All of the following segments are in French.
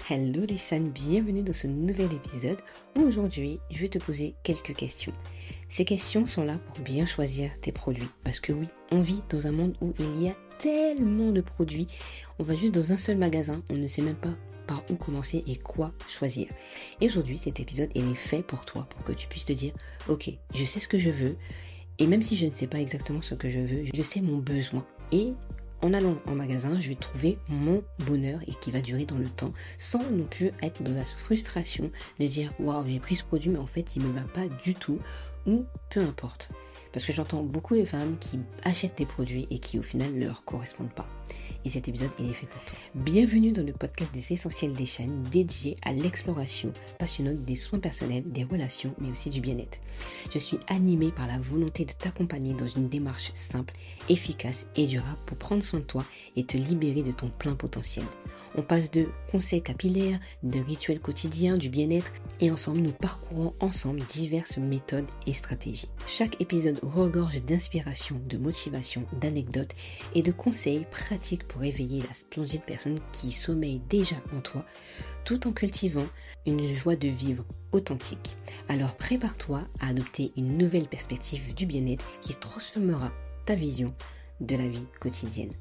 Hello les chans, bienvenue dans ce nouvel épisode où aujourd'hui je vais te poser quelques questions. Ces questions sont là pour bien choisir tes produits parce que oui, on vit dans un monde où il y a tellement de produits, on va juste dans un seul magasin, on ne sait même pas par où commencer et quoi choisir. Et aujourd'hui cet épisode il est fait pour toi, pour que tu puisses te dire ok, je sais ce que je veux et même si je ne sais pas exactement ce que je veux, je sais mon besoin et en allant en magasin, je vais trouver mon bonheur et qui va durer dans le temps sans non plus être dans la frustration de dire waouh, j'ai pris ce produit mais en fait il me va pas du tout ou peu importe. Parce que j'entends beaucoup de femmes qui achètent des produits et qui au final ne leur correspondent pas. Et cet épisode il est fait pour toi. Bienvenue dans le podcast des Essentiels des chaînes dédié à l'exploration passionnante des soins personnels, des relations mais aussi du bien-être. Je suis animée par la volonté de t'accompagner dans une démarche simple, efficace et durable pour prendre soin de toi et te libérer de ton plein potentiel. On passe de conseils capillaires, de rituels quotidiens, du bien-être et ensemble nous parcourons ensemble diverses méthodes et stratégies. Chaque épisode regorge d'inspiration, de motivation, d'anecdotes et de conseils pratiques pour éveiller la splendide personne qui sommeille déjà en toi tout en cultivant une joie de vivre authentique. Alors prépare-toi à adopter une nouvelle perspective du bien-être qui transformera ta vision de la vie quotidienne.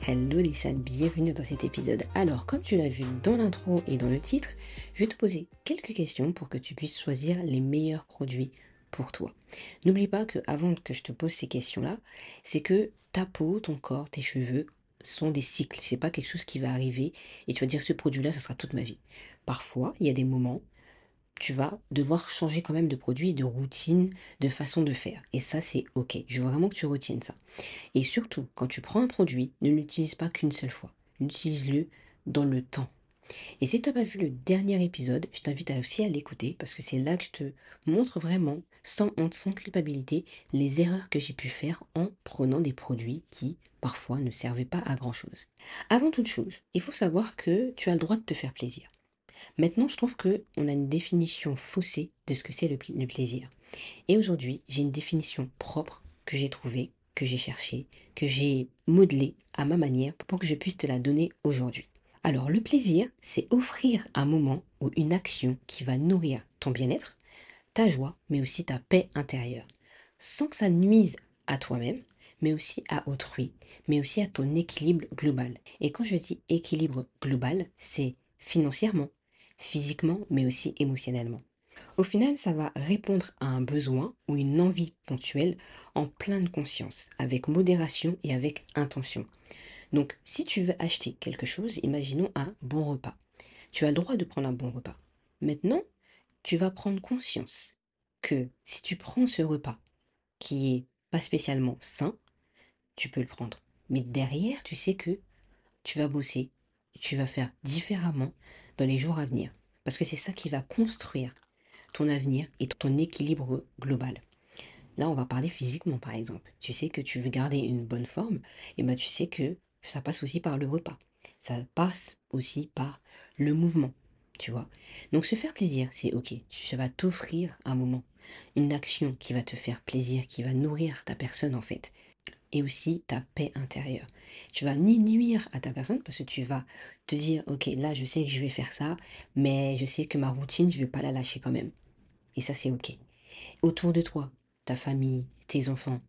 Hello les chats, bienvenue dans cet épisode. Alors comme tu l'as vu dans l'intro et dans le titre, je vais te poser quelques questions pour que tu puisses choisir les meilleurs produits pour toi. N'oublie pas que avant que je te pose ces questions-là, c'est que ta peau, ton corps, tes cheveux sont des cycles. C'est pas quelque chose qui va arriver et tu vas dire ce produit-là, ça sera toute ma vie. Parfois, il y a des moments tu vas devoir changer quand même de produit, de routine, de façon de faire. Et ça, c'est ok. Je veux vraiment que tu retiennes ça. Et surtout, quand tu prends un produit, ne l'utilise pas qu'une seule fois. Utilise-le dans le temps. Et si tu n'as pas vu le dernier épisode, je t'invite aussi à l'écouter parce que c'est là que je te montre vraiment, sans honte, sans culpabilité, les erreurs que j'ai pu faire en prenant des produits qui, parfois, ne servaient pas à grand-chose. Avant toute chose, il faut savoir que tu as le droit de te faire plaisir. Maintenant, je trouve qu'on a une définition faussée de ce que c'est le plaisir. Et aujourd'hui, j'ai une définition propre que j'ai trouvée, que j'ai cherchée, que j'ai modelée à ma manière pour que je puisse te la donner aujourd'hui. Alors, le plaisir, c'est offrir un moment ou une action qui va nourrir ton bien-être, ta joie, mais aussi ta paix intérieure, sans que ça nuise à toi-même, mais aussi à autrui, mais aussi à ton équilibre global. Et quand je dis équilibre global, c'est financièrement, physiquement, mais aussi émotionnellement. Au final, ça va répondre à un besoin ou une envie ponctuelle en pleine conscience, avec modération et avec intention. Donc, si tu veux acheter quelque chose, imaginons un bon repas. Tu as le droit de prendre un bon repas. Maintenant, tu vas prendre conscience que si tu prends ce repas qui est pas spécialement sain, tu peux le prendre. Mais derrière, tu sais que tu vas bosser, tu vas faire différemment dans les jours à venir. Parce que c'est ça qui va construire ton avenir et ton équilibre global. Là, on va parler physiquement, par exemple. Tu sais que tu veux garder une bonne forme, et ben tu sais que ça passe aussi par le repas. Ça passe aussi par le mouvement, tu vois. Donc se faire plaisir, c'est ok. Ça va t'offrir un moment, une action qui va te faire plaisir, qui va nourrir ta personne en fait. Et aussi ta paix intérieure. Tu vas ni nuire à ta personne parce que tu vas te dire, ok, là je sais que je vais faire ça, mais je sais que ma routine, je vais pas la lâcher quand même. Et ça, c'est ok. Autour de toi, ta famille, tes enfants,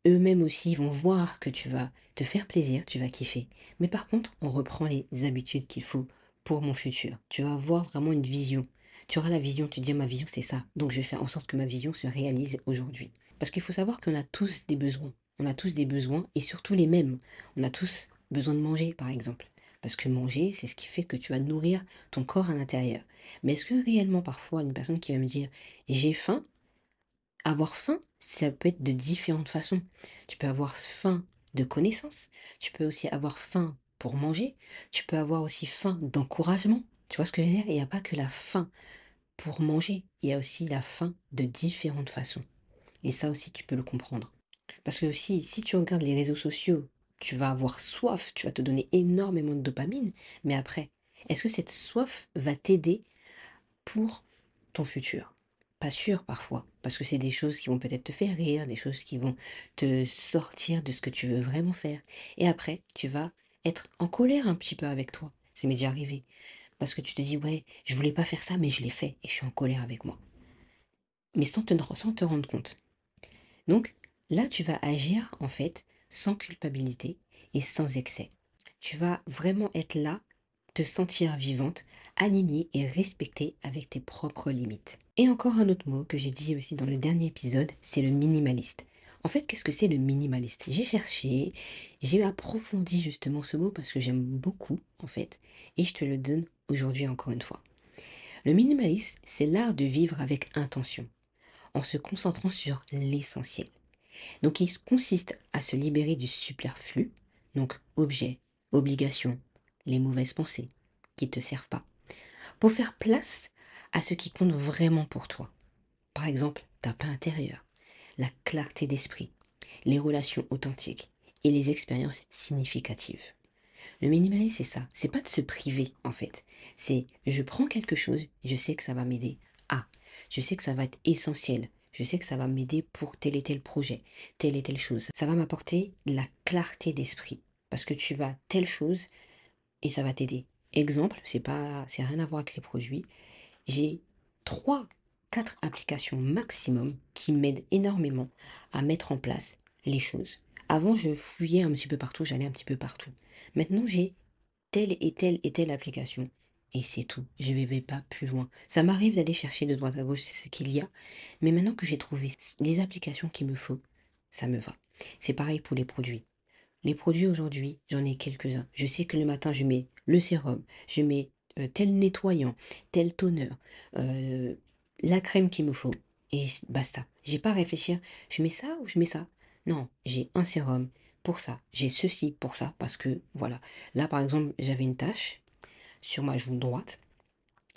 eux-mêmes aussi vont voir que tu vas te faire plaisir, tu vas kiffer. Mais par contre, on reprend les habitudes qu'il faut pour mon futur. Tu vas avoir vraiment une vision. Tu auras la vision, tu te dis ma vision c'est ça. Donc je vais faire en sorte que ma vision se réalise aujourd'hui. Parce qu'il faut savoir qu'on a tous des besoins. On a tous des besoins et surtout les mêmes. On a tous besoin de manger par exemple. Parce que manger, c'est ce qui fait que tu vas nourrir ton corps à l'intérieur. Mais est-ce que réellement parfois une personne qui va me dire j'ai faim, avoir faim, ça peut être de différentes façons. Tu peux avoir faim de connaissances, tu peux aussi avoir faim pour manger, tu peux avoir aussi faim d'encouragement. Tu vois ce que je veux dire? Il n'y a pas que la faim pour manger, il y a aussi la faim de différentes façons. Et ça aussi, tu peux le comprendre. Parce que aussi, si tu regardes les réseaux sociaux, tu vas avoir soif, tu vas te donner énormément de dopamine, mais après, est-ce que cette soif va t'aider pour ton futur? Pas sûr parfois, parce que c'est des choses qui vont peut-être te faire rire, des choses qui vont te sortir de ce que tu veux vraiment faire. Et après, tu vas être en colère un petit peu avec toi. Ça m'est déjà arrivé. Parce que tu te dis, ouais, je voulais pas faire ça, mais je l'ai fait et je suis en colère avec moi. Mais sans te rendre compte. Donc, là, tu vas agir, en fait, sans culpabilité et sans excès. Tu vas vraiment être là, te sentir vivante, alignée et respectée avec tes propres limites. Et encore un autre mot que j'ai dit aussi dans le dernier épisode, c'est le minimaliste. En fait, qu'est-ce que c'est le minimaliste? J'ai cherché, j'ai approfondi justement ce mot parce que j'aime beaucoup, en fait, et je te le donne aujourd'hui encore une fois. Le minimalisme, c'est l'art de vivre avec intention, en se concentrant sur l'essentiel. Donc il consiste à se libérer du superflu, donc objets, obligations, les mauvaises pensées qui ne te servent pas, pour faire place à ce qui compte vraiment pour toi. Par exemple, ta paix intérieure, la clarté d'esprit, les relations authentiques et les expériences significatives. Le minimalisme, c'est ça. C'est pas de se priver, en fait. C'est je prends quelque chose, je sais que ça va m'aider. Ah, je sais que ça va être essentiel. Je sais que ça va m'aider pour tel et tel projet, telle et telle chose. Ça va m'apporter la clarté d'esprit. Parce que tu vas telle chose et ça va t'aider. Exemple, c'est rien à voir avec les produits. J'ai 3, 4 applications maximum qui m'aident énormément à mettre en place les choses. Avant, je fouillais un petit peu partout, j'allais un petit peu partout. Maintenant, j'ai telle et telle et telle application. Et c'est tout. Je ne vais pas plus loin. Ça m'arrive d'aller chercher de droite à gauche ce qu'il y a. Mais maintenant que j'ai trouvé les applications qu'il me faut, ça me va. C'est pareil pour les produits. Les produits aujourd'hui, j'en ai quelques-uns. Je sais que le matin, je mets le sérum, je mets tel nettoyant, tel toner, euh, la crème qu'il me faut. Et basta. J'ai pas à réfléchir. Je mets ça ou je mets ça? Non, j'ai un sérum pour ça. J'ai ceci pour ça parce que voilà. Là, par exemple, j'avais une tache sur ma joue droite.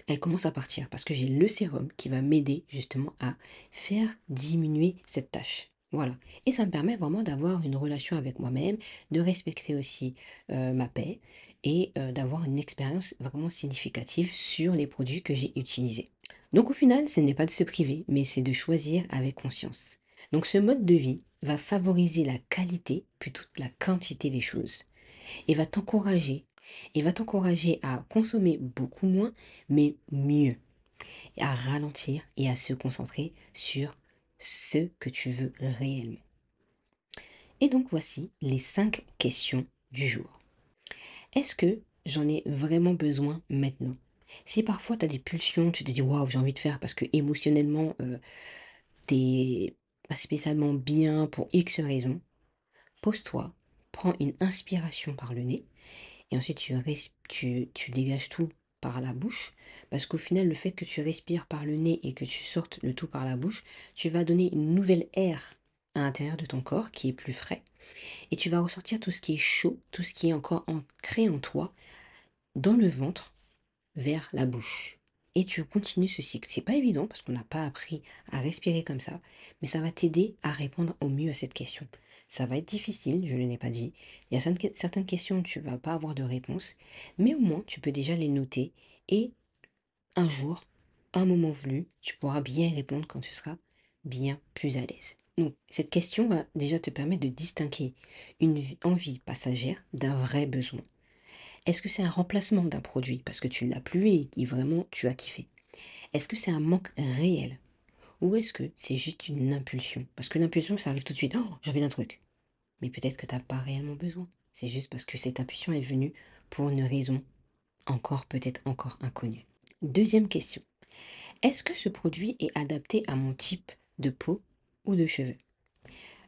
Elle commence à partir parce que j'ai le sérum qui va m'aider justement à faire diminuer cette tache. Voilà. Et ça me permet vraiment d'avoir une relation avec moi-même, de respecter aussi ma paix et d'avoir une expérience vraiment significative sur les produits que j'ai utilisés. Donc au final, ce n'est pas de se priver, mais c'est de choisir avec conscience. Donc ce mode de vie va favoriser la qualité plutôt que la quantité des choses et va t'encourager à consommer beaucoup moins, mais mieux, et à ralentir et à se concentrer sur ce que tu veux réellement. Et donc voici les 5 questions du jour. Est-ce que j'en ai vraiment besoin maintenant? Si parfois tu as des pulsions, tu te dis waouh, j'ai envie de faire parce que émotionnellement t'es pas spécialement bien pour X raisons, pose-toi, prends une inspiration par le nez. Et ensuite, tu dégages tout par la bouche. Parce qu'au final, le fait que tu respires par le nez et que tu sortes le tout par la bouche, tu vas donner une nouvelle air à l'intérieur de ton corps qui est plus frais. Et tu vas ressortir tout ce qui est chaud, tout ce qui est encore ancré en toi, dans le ventre, vers la bouche. Et tu continues ce cycle. C'est pas évident parce qu'on n'a pas appris à respirer comme ça, mais ça va t'aider à répondre au mieux à cette question. Ça va être difficile, je ne l'ai pas dit. Il y a certaines questions où tu vas pas avoir de réponse, mais au moins tu peux déjà les noter et un jour, un moment voulu, tu pourras bien y répondre quand tu seras bien plus à l'aise. Donc, cette question va déjà te permettre de distinguer une envie passagère d'un vrai besoin. Est-ce que c'est un remplacement d'un produit parce que tu l'as plus et qui vraiment tu as kiffé? Est-ce que c'est un manque réel? Ou est-ce que c'est juste une impulsion? Parce que l'impulsion, ça arrive tout de suite. Oh, j'ai envie d'un truc. Mais peut-être que tu n'as pas réellement besoin. C'est juste parce que cette impulsion est venue pour une raison encore peut-être encore inconnue. Deuxième question. Est-ce que ce produit est adapté à mon type de peau ou de cheveux?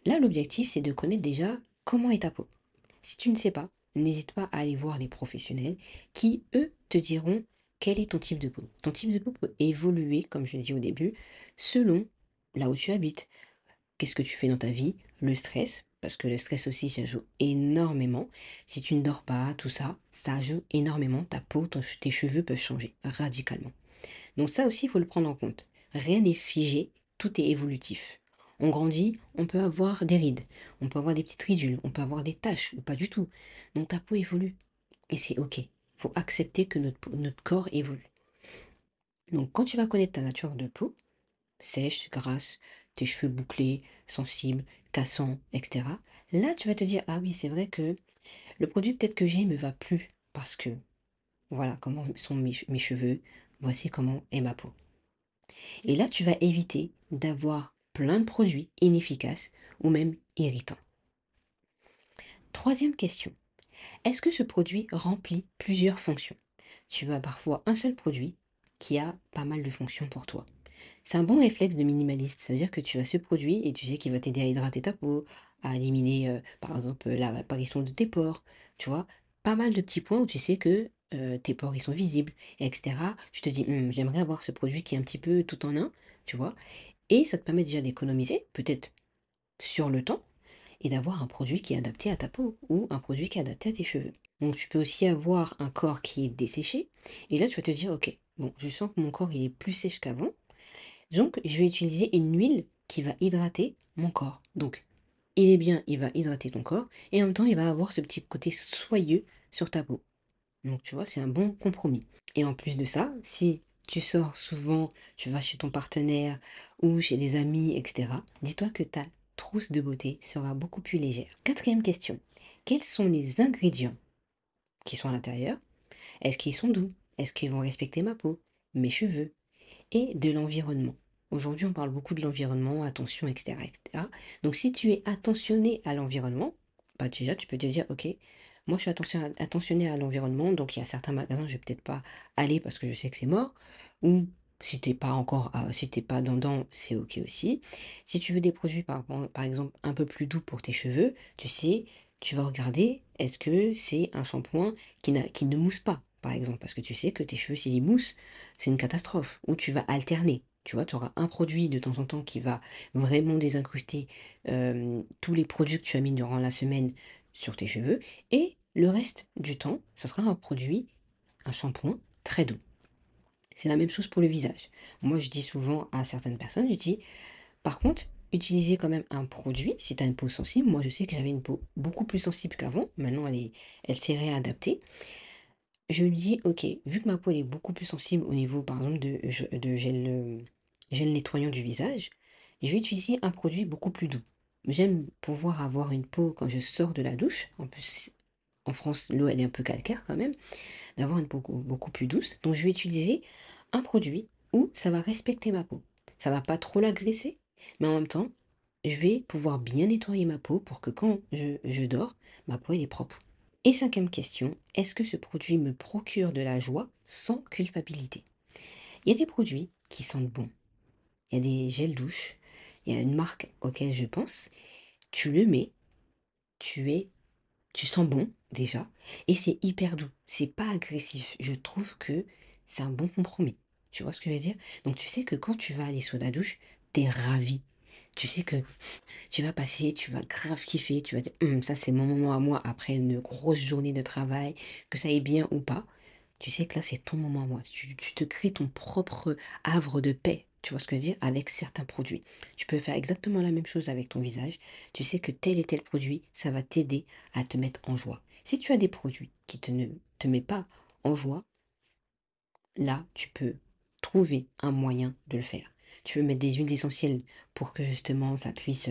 Là, l'objectif, c'est de connaître déjà comment est ta peau. Si tu ne sais pas, n'hésite pas à aller voir les professionnels qui, eux, te diront quel est ton type de peau. Ton type de peau peut évoluer, comme je l'ai dit au début, selon là où tu habites. Qu'est-ce que tu fais dans ta vie? Le stress, parce que le stress aussi, ça joue énormément. Si tu ne dors pas, tout ça, ça joue énormément. Ta peau, tes cheveux peuvent changer radicalement. Donc ça aussi, il faut le prendre en compte. Rien n'est figé, tout est évolutif. On grandit, on peut avoir des rides, on peut avoir des petites ridules, on peut avoir des taches, ou pas du tout. Donc ta peau évolue. Et c'est ok. Il faut accepter que notre corps évolue. Donc quand tu vas connaître ta nature de peau, sèche, grasse, tes cheveux bouclés, sensibles, cassants, etc. Là, tu vas te dire, ah oui, c'est vrai que le produit peut-être que j'ai me va plus parce que voilà comment sont mes cheveux, voici comment est ma peau. Et là, tu vas éviter d'avoir plein de produits inefficaces ou même irritants. Troisième question. Est-ce que ce produit remplit plusieurs fonctions? Tu as parfois un seul produit qui a pas mal de fonctions pour toi. C'est un bon réflexe de minimaliste. Ça veut dire que tu as ce produit et tu sais qu'il va t'aider à hydrater ta peau, à éliminer, par exemple, l'apparition de tes pores. Tu vois, pas mal de petits points où tu sais que tes pores ils sont visibles, etc. Tu te dis, j'aimerais avoir ce produit qui est un petit peu tout en un, tu vois. Et ça te permet déjà d'économiser, peut-être sur le temps, et d'avoir un produit qui est adapté à ta peau ou un produit qui est adapté à tes cheveux. Donc tu peux aussi avoir un corps qui est desséché, et là tu vas te dire, ok, bon, je sens que mon corps il est plus sèche qu'avant, donc je vais utiliser une huile qui va hydrater mon corps. Donc il est bien, il va hydrater ton corps, et en même temps il va avoir ce petit côté soyeux sur ta peau. Donc tu vois, c'est un bon compromis. Et en plus de ça, si tu sors souvent, tu vas chez ton partenaire ou chez des amis, etc., dis-toi que ta trousse de beauté sera beaucoup plus légère. Quatrième question. Quels sont les ingrédients qui sont à l'intérieur? Est-ce qu'ils sont doux? Est-ce qu'ils vont respecter ma peau, mes cheveux et de l'environnement? Aujourd'hui, on parle beaucoup de l'environnement, attention, etc., etc. Donc si tu es attentionné à l'environnement, bah déjà tu peux te dire, ok, moi je suis attentionné à l'environnement, donc il y a certains magasins, je vais peut-être pas aller parce que je sais que c'est mort, ou si t'es pas encore, si t'es pas dedans, c'est ok aussi. Si tu veux des produits par exemple un peu plus doux pour tes cheveux, tu sais, tu vas regarder, est-ce que c'est un shampoing qui ne mousse pas, par exemple, parce que tu sais que tes cheveux s'ils moussent, c'est une catastrophe, ou tu vas alterner. Tu vois, tu auras un produit de temps en temps qui va vraiment désincruster tous les produits que tu as mis durant la semaine sur tes cheveux. Et le reste du temps, ça sera un produit, un shampoing très doux. C'est la même chose pour le visage. Moi, je dis souvent à certaines personnes, je dis, par contre, utilisez quand même un produit si tu as une peau sensible. Moi, je sais que j'avais une peau beaucoup plus sensible qu'avant. Maintenant, elle s'est réadaptée. Je me dis, ok, vu que ma peau elle est beaucoup plus sensible au niveau, par exemple, de gel, gel nettoyant du visage, je vais utiliser un produit beaucoup plus doux. J'aime pouvoir avoir une peau quand je sors de la douche. En plus, en France, l'eau elle est un peu calcaire quand même, d'avoir une peau beaucoup plus douce. Donc, je vais utiliser un produit où ça va respecter ma peau. Ça va pas trop l'agresser, mais en même temps, je vais pouvoir bien nettoyer ma peau pour que quand je dors, ma peau elle est propre. Et cinquième question, est-ce que ce produit me procure de la joie sans culpabilité? Il y a des produits qui sentent bon. Il y a des gels douche. Il y a une marque auquel je pense. Tu le mets, tu es, tu sens bon déjà, et c'est hyper doux. C'est pas agressif. Je trouve que c'est un bon compromis. Tu vois ce que je veux dire? Donc tu sais que quand tu vas aller sous la douche, t'es ravi. Tu sais que tu vas passer, tu vas grave kiffer, tu vas dire, ça c'est mon moment à moi après une grosse journée de travail, que ça aille bien ou pas. Tu sais que là c'est ton moment à moi. Tu te crées ton propre havre de paix, tu vois ce que je veux dire, avec certains produits. Tu peux faire exactement la même chose avec ton visage. Tu sais que tel et tel produit, ça va t'aider à te mettre en joie. Si tu as des produits qui ne te mettent pas en joie, là, tu peux trouver un moyen de le faire. Tu peux mettre des huiles essentielles pour que justement ça puisse,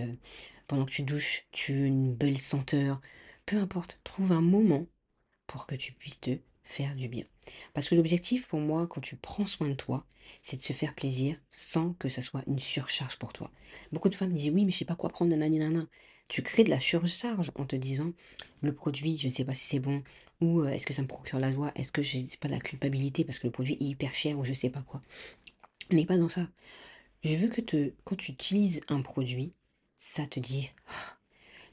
pendant que tu douches, tu aies une belle senteur. Peu importe, trouve un moment pour que tu puisses te faire du bien. Parce que l'objectif pour moi, quand tu prends soin de toi, c'est de se faire plaisir sans que ça soit une surcharge pour toi. Beaucoup de femmes disent oui, mais je sais pas quoi prendre, nanani, nanana. Tu crées de la surcharge en te disant le produit, je ne sais pas si c'est bon, ou est-ce que ça me procure la joie, est-ce que je sais pas la culpabilité parce que le produit est hyper cher ou je sais pas quoi. On n'est pas dans ça. Je veux que quand tu utilises un produit, ça te dit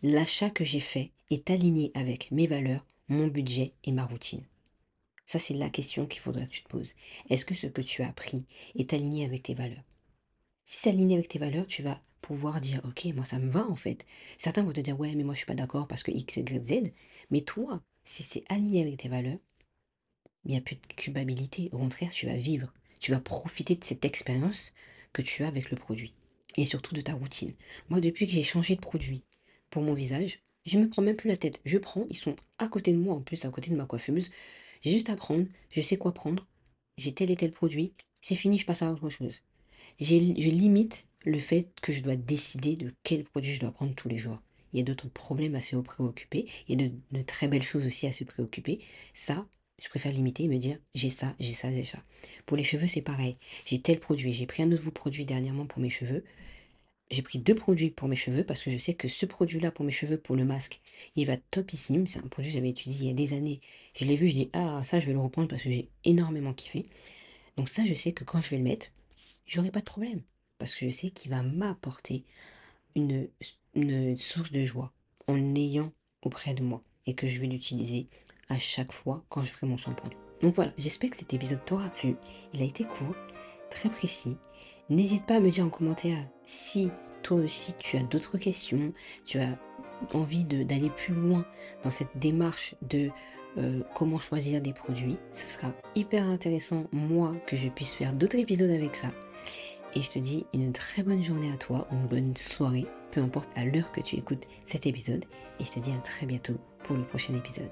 l'achat que j'ai fait est aligné avec mes valeurs, mon budget et ma routine. Ça, c'est la question qu'il faudrait que tu te poses. Est-ce que ce que tu as pris est aligné avec tes valeurs? Si c'est aligné avec tes valeurs, tu vas pouvoir dire, ok, moi ça me va en fait. Certains vont te dire, ouais, mais moi je suis pas d'accord parce que X, Y, Z. Mais toi, si c'est aligné avec tes valeurs, il n'y a plus de culpabilité. Au contraire, tu vas vivre. Tu vas profiter de cette expérience que tu as avec le produit. Et surtout de ta routine. Moi, depuis que j'ai changé de produit pour mon visage, je me prends même plus la tête. Je prends, ils sont à côté de moi en plus, à côté de ma coiffeuse. J'ai juste à prendre, je sais quoi prendre. J'ai tel et tel produit. C'est fini, je passe à autre chose. je limite le fait que je dois décider de quel produit je dois prendre tous les jours. Il y a d'autres problèmes à se préoccuper. Il y a de très belles choses aussi à se préoccuper. Ça, je préfère limiter et me dire, j'ai ça, j'ai ça, j'ai ça. Pour les cheveux, c'est pareil. J'ai tel produit. J'ai pris un nouveau produit dernièrement pour mes cheveux. J'ai pris 2 produits pour mes cheveux parce que je sais que ce produit-là pour mes cheveux, pour le masque, il va topissime. C'est un produit que j'avais étudié il y a des années. Je l'ai vu, je dis, ah, ça, je vais le reprendre parce que j'ai énormément kiffé. Donc ça, je sais que quand je vais le mettre, j'aurai pas de problème. Parce que je sais qu'il va m'apporter une, une source de joie en l'ayant auprès de moi et que je vais l'utiliser à chaque fois quand je ferai mon shampoing. Donc voilà, j'espère que cet épisode t'aura plu. Il a été court, très précis. N'hésite pas à me dire en commentaire si toi aussi tu as d'autres questions, tu as envie d'aller plus loin dans cette démarche de comment choisir des produits. Ce sera hyper intéressant, moi, que je puisse faire d'autres épisodes avec ça. Et je te dis une très bonne journée à toi, une bonne soirée, peu importe à l'heure que tu écoutes cet épisode. Et je te dis à très bientôt pour le prochain épisode.